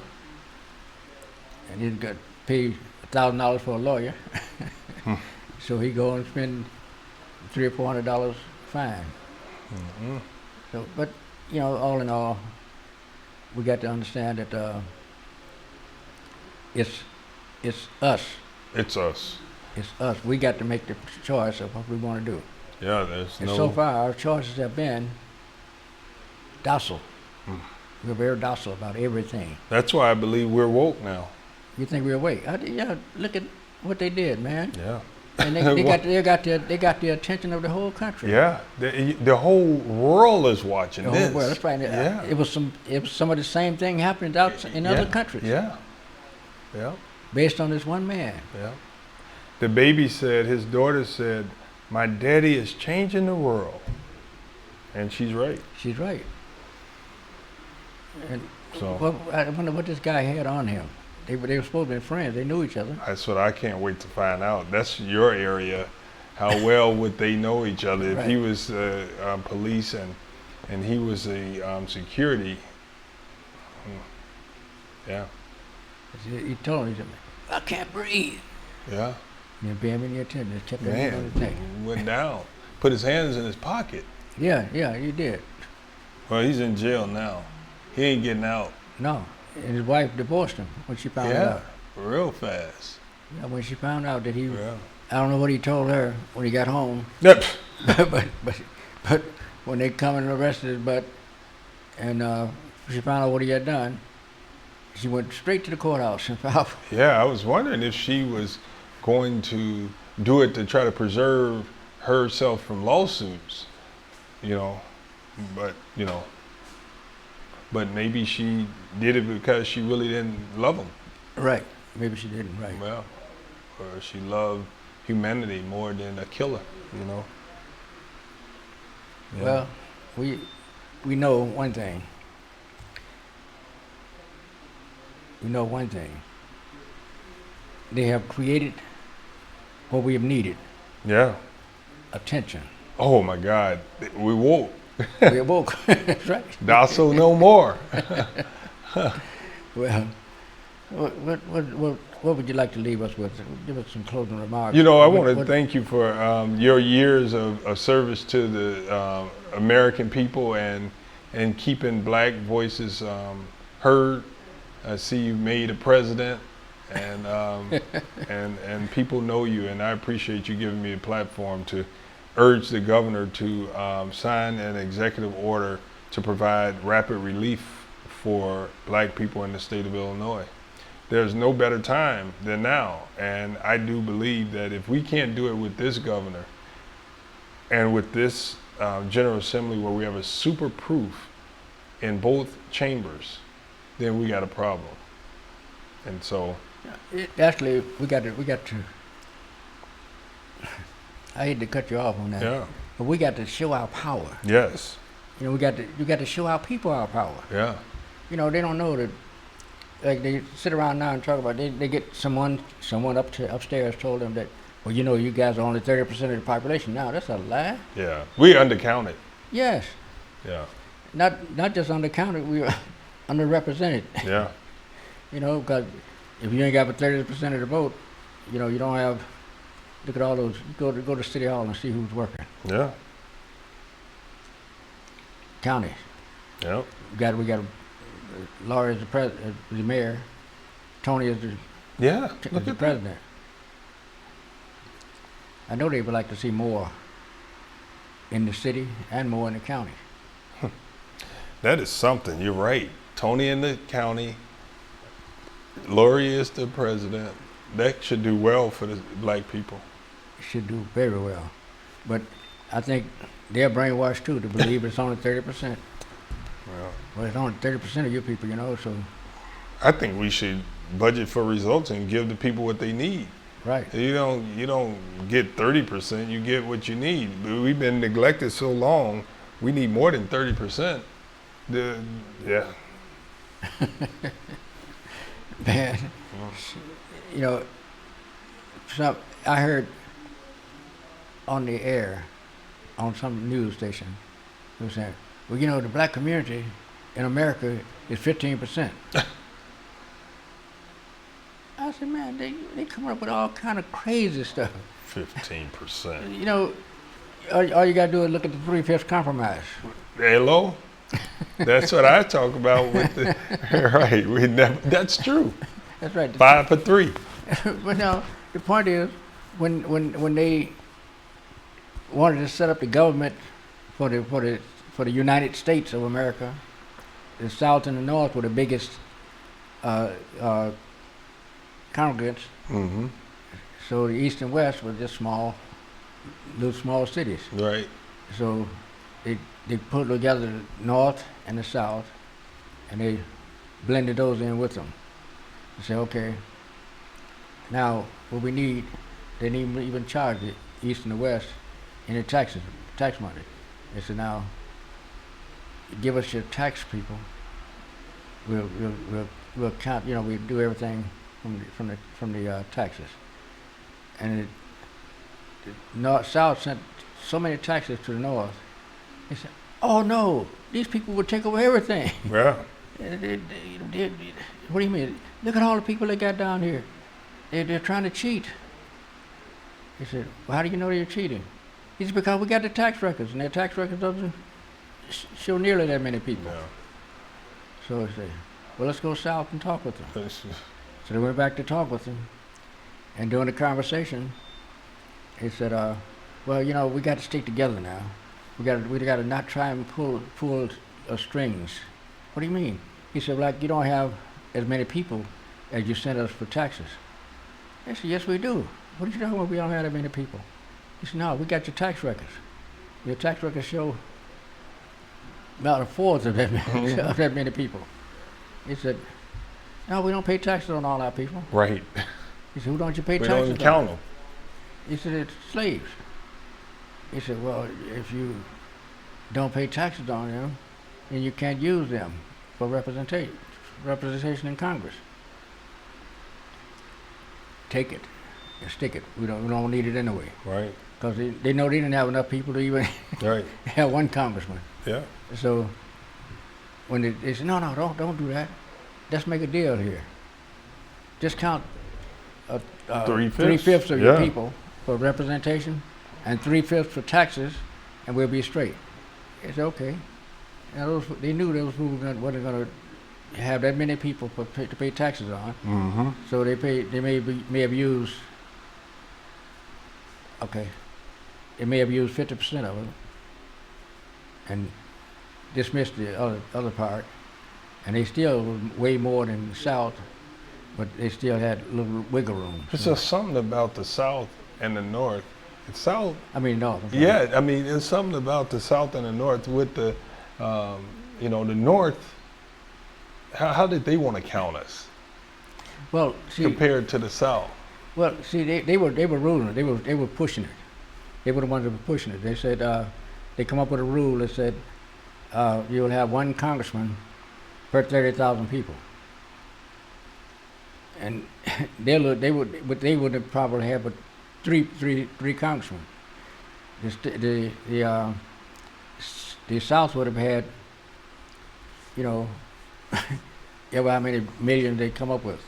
And he got paid $1,000 for a lawyer. So he go and spend $300 or $400 fine. Mm-hmm. So, but you know, all in all, we got to understand that it's us. It's us. It's us. We got to make the choice of what we want to do. Yeah, there's And no. so far, our choices have been docile. We're very docile about everything. That's why I believe we're woke now. You think we're awake? Yeah, look at what they did, man. Yeah. And they got the attention of the whole country. Yeah, the whole world is watching The this. whole world. That's right. Yeah. It was some of the same thing happening out in other countries. Yeah. Yeah. Based on this one man. Yeah. The baby said, his daughter said, "My daddy is changing the world," and she's right. She's right. And So I wonder what this guy had on him. They were supposed to be friends. They knew each other. that's what I can't wait to find out. That's your area. How well would they know each other? If he Right. was police and he was a security. Yeah. He told him, he said, "I can't breathe." Yeah. And then pay him any attention. Just kept him on Man, his neck. went down. Put his hands in his pocket. Yeah, he did. Well, he's in jail now. He ain't getting out. No. And his wife divorced him when she found Yeah, out. real fast. Yeah, when she found out that he, Yeah. I don't know what he told her when he got home. Yep. but when they come and arrested his butt, and she found out what he had done, she went straight to the courthouse and filed. Yeah, I was wondering if she was going to do it to try to preserve herself from lawsuits, you know, but maybe she did it because she really didn't love him. Right. Maybe she didn't. Right. Well, or she loved humanity more than a killer, you know. Yeah. Well, we know one thing. We know one thing. They have created what we have needed. Yeah. Attention. Oh my God, we woke. We woke. That's right. Docile no more. Well, what would you like to leave us with? Give us some closing remarks. You know, I want to thank you for your years of service to the American people and keeping black voices heard. I see you made a president, and and people know you, and I appreciate you giving me a platform to urge the governor to sign an executive order to provide rapid relief for black people in the state of Illinois. There's no better time than now, and I do believe that if we can't do it with this governor and with this General Assembly where we have a super proof in both chambers, then we got a problem. And so Actually, we got to. I hate to cut you off on that. Yeah. But we got to show our power. Yes. You know, you got to show our people our power. Yeah. You know, they don't know that. Like they sit around now and talk about they get someone upstairs told them that, well, you know, you guys are only 30% of the population. Now that's a lie. Yeah. We undercounted. Yes. Yeah. Not just undercounted, we were underrepresented. Yeah. You know, because if you ain't got but 30% of the vote, you know, you don't have. Look at all those. Go to City Hall and see who's working. Yeah. Counties. Yep. We got Laurie as the mayor. Tony is the Yeah. is the president. I know they would like to see more in the city and more in the county. That is something. You're right. Tony in the county, Lori is the president. That should do well for the black people. Should do very well. But I think they're brainwashed too to believe it's only 30%. Well, it's only 30% of you people, you know, so. I think we should budget for results and give the people what they need. Right. You don't get 30%, you get what you need. But we've been neglected so long, we need more than 30%. Yeah. Man, you know, I heard on the air, on some news station, they were saying, well, you know, the black community in America is 15%. I said, man, they come up with all kind of crazy stuff. 15%. You know, all you got to do is look at the 3/5 compromise. Hello? That's what I talk about with the, right, that's true. That's right. 5 for 3. But no, the point is, when they wanted to set up the government for the United States of America, the South and the North were the biggest congregants. Mm-hmm. So the East and West were just little small cities. Right. So they put together the North and the South, and they blended those in with them. They say, okay, now what we need, they didn't even charge the East and the West any tax money. They said, now give us your tax people. We'll count. You know, we do everything from the taxes. And the South sent so many taxes to the North. They said, oh no, these people would take over everything. Yeah. What do you mean? Look at all the people they got down here. They're trying to cheat. He said, well, how do you know they're cheating? He said, because we got the tax records, and their tax records doesn't show nearly that many people. No. So he said, well, let's go south and talk with them. So they went back to talk with them. And during the conversation, he said, well, you know, we got to stick together now. We got to not try and pull strings. What do you mean? He said, like, you don't have as many people as you sent us for taxes. They said, yes, we do. What are you talking about? We don't have that many people. He said, no, we got your tax records. Your tax records show about a fourth of that many people. He said, no, we don't pay taxes on all our people. Right. He said, who don't you pay we taxes on? We don't count them. He said, it's slaves. He said, well, if you don't pay taxes on them, then you can't use them for representation in Congress. Take it and stick it. We don't need it anyway. Right. Because they know they didn't have enough people to even have one congressman. Yeah. So when they said, no, don't do that. Let's make a deal here. Just count 3/5 of your people for representation and 3/5 for taxes, and we'll be straight. They said, okay. Now they knew those who wasn't going to have that many people to pay taxes on. Mm-hmm. So they may have used, okay, they may have used 50% of it and dismissed the other part. And they still were way more than the South, but they still had a little wiggle room. There's just something about the South and the North. The South. I mean, North. Yeah, I mean, there's something about the South and the North with the, you know, the North. How did they want to count us? Well, see, compared to the South. Well, see, they were ruling it. They were pushing it. They were the ones that were pushing it. They said they come up with a rule that said you will have one congressman per 30,000 people. And they would probably have but three congressmen. The South would have had, you know, ever how many millions they come up with.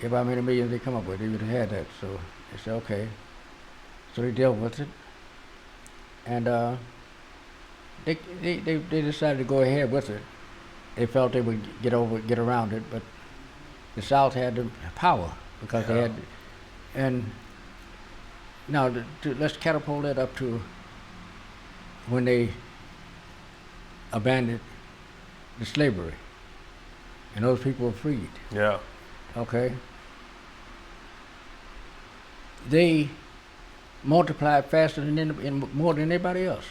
Ever how many millions they come up with, they would have had that. So they said, okay. So they dealt with it, and they decided to go ahead with it. They felt they would get around it, but the South had the power because they had, and Now, let's catapult it up to when they abandoned the slavery and those people were freed. Yeah. Okay. They multiplied faster than more than anybody else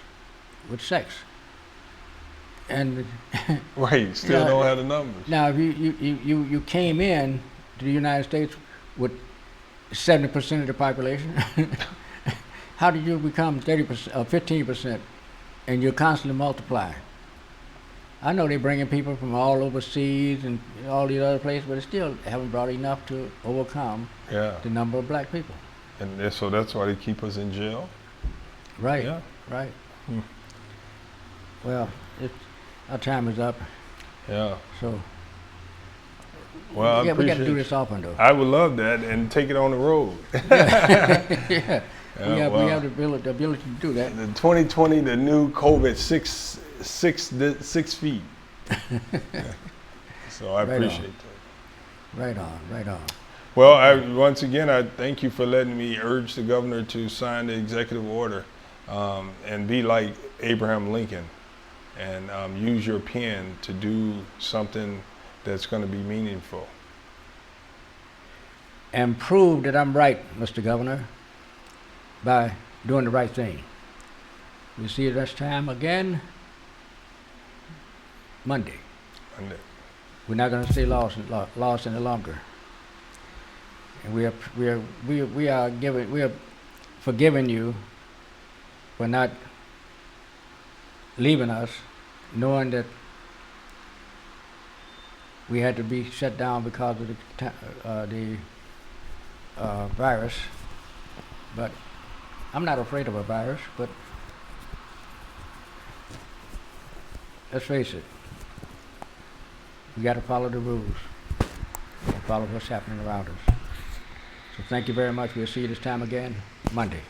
with sex. And right, still don't have the numbers. Now, if you came in to the United States with 70% of the population, how did you become 30% or 15%, and you're constantly multiplying? I know they're bringing people from all overseas and all these other places, but they still haven't brought enough to overcome the number of black people. And so that's why they keep us in jail? Right, Yeah. right. Well, our time is up. Yeah. So, well, we got to appreciate do this often, though. I would love that and take it on the road. Yeah. We well, have the ability to do that. The 2020, the new COVID, 6 feet. So I appreciate that. Right on, right on. Well, once again, I thank you for letting me urge the governor to sign the executive order and be like Abraham Lincoln and use your pen to do something that's going to be meaningful. And prove that I'm right, Mr. Governor, by doing the right thing. We'll see you next time again, Monday. We're not going to stay lost any longer. And we are forgiving you for not leaving us, knowing that we had to be shut down because of the virus. But I'm not afraid of a virus, but let's face it, we got to follow the rules and follow what's happening around us. So thank you very much. We'll see you this time again Monday.